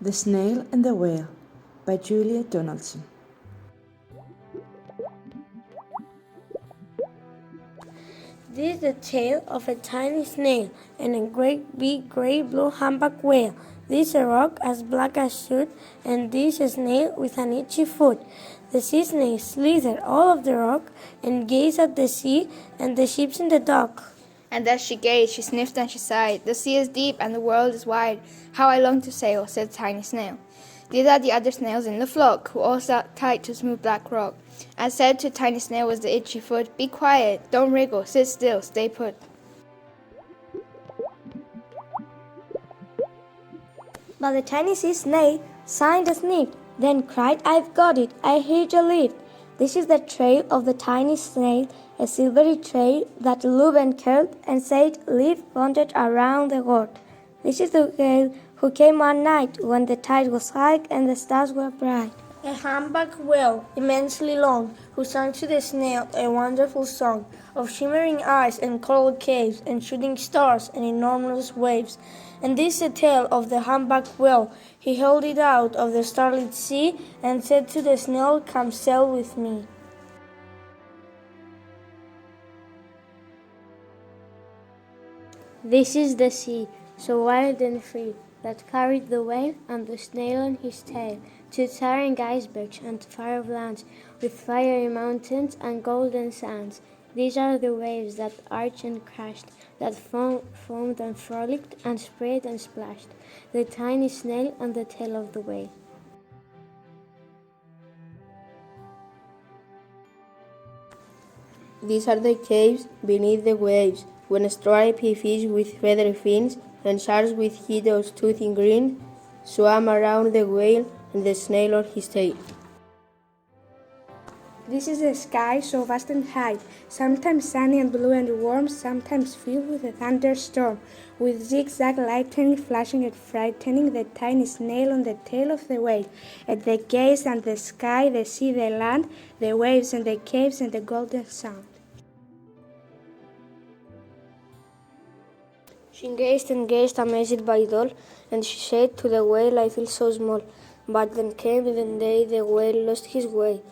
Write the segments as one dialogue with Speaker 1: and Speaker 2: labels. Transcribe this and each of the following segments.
Speaker 1: The Snail and the Whale by Julia Donaldson.
Speaker 2: This is the tale of a tiny snail and a great big grey blue humpback whale. This is a rock as black as soot, and this is a snail with an itchy foot. The sea snail slithered all of the rock and gazed at the sea and the ships in the dock.
Speaker 3: And as she gazed, she sniffed and she sighed. The sea is deep and the world is wide. How I long to sail, said the tiny snail. These are the other snails in the flock, who all sat tight to smooth black rock. And said to tiny snail with the itchy foot, Be quiet, don't wriggle, sit still, stay put.
Speaker 2: But the tiny sea snail sighed and sniffed, then cried, I've got it, I hear you lift. This is the trail of the tiny snail, a silvery trail that looped and curled and said, Leaf wandered around the world. This is the whale who came one night when the tide was high and the stars were bright. A humpback whale, immensely long, who sang to the snail a wonderful song of shimmering eyes and coral caves and shooting stars and enormous waves. And this is the tale of the humpback whale. He held it out of the starlit sea and said to the snail, Come sail with me. This is the sea, so wild and free, that carried the whale and the snail on his tail to towering icebergs and far off lands, with fiery mountains and golden sands. These are the waves that arched and crashed, that foamed and frolicked and sprayed and splashed, the tiny snail on the tail of the whale.
Speaker 4: These are the caves beneath the waves, when stripy fish with feathery fins and sharks with hideous toothy grin swam around the whale and the snail on his tail.
Speaker 5: This is the sky so vast and high, sometimes sunny and blue and warm, sometimes filled with a thunderstorm, with zigzag lightning flashing and frightening the tiny snail on the tail of the whale. At the gaze and the sky, the sea, the land, the waves and the caves and the golden sound.
Speaker 2: She gazed and gazed, amazed by it all, and she said to the whale, I feel so small. But then came the day the whale lost his way.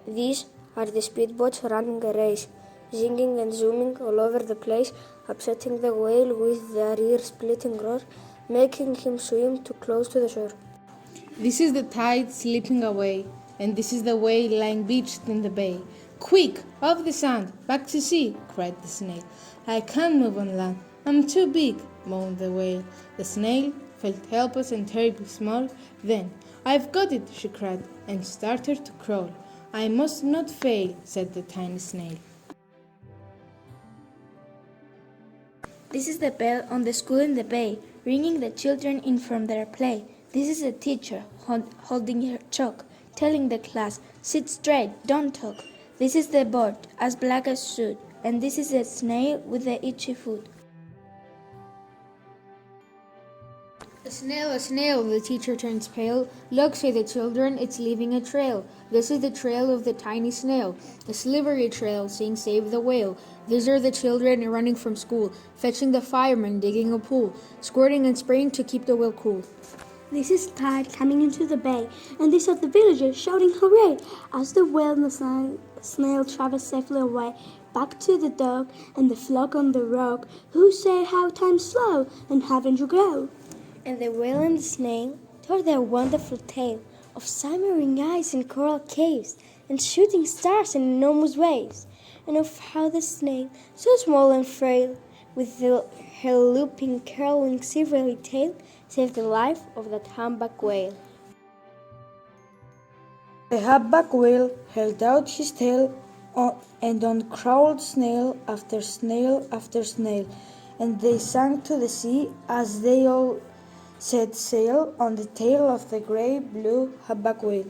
Speaker 2: These are the speedboats running a race, zinging and zooming all over the place, upsetting the whale with their ear-splitting roar, making him swim too close to the shore.
Speaker 6: This is the tide slipping away, and this is the whale lying beached in the bay. Quick, off the sand, back to sea, cried the snail. I can't move on land, I'm too big, moaned the whale. The snail felt helpless and terribly small. Then, I've got it, she cried, and started to crawl. I must not fail, said the tiny snail.
Speaker 7: This is the bell on the school in the bay, ringing the children in from their play. This is the teacher holding her chalk, telling the class, sit straight, don't talk. This is the board, as black as soot, and this is the snail with the itchy foot.
Speaker 8: A snail, the teacher turns pale. Look, say the children, it's leaving a trail. This is the trail of the tiny snail, a slivery trail saying save the whale. These are the children running from school, fetching the fireman, digging a pool, squirting and spraying to keep the whale cool.
Speaker 9: This is tide coming into the bay, and these are the villagers shouting hooray as the whale and the snail travel safely away, back to the dock and the flock on the rock, who say how time's slow and haven't you go.
Speaker 2: And the whale and the snail told their wonderful tale of shimmering eyes in coral caves and shooting stars in enormous waves, and of how the snail, so small and frail, with her looping, curling, silvery tail, saved the life of that humpback whale.
Speaker 1: The humpback whale held out his tail and on crawled snail after snail after snail, and they sank to the sea as they all set sail on the tail of the grey-blue humpback whale.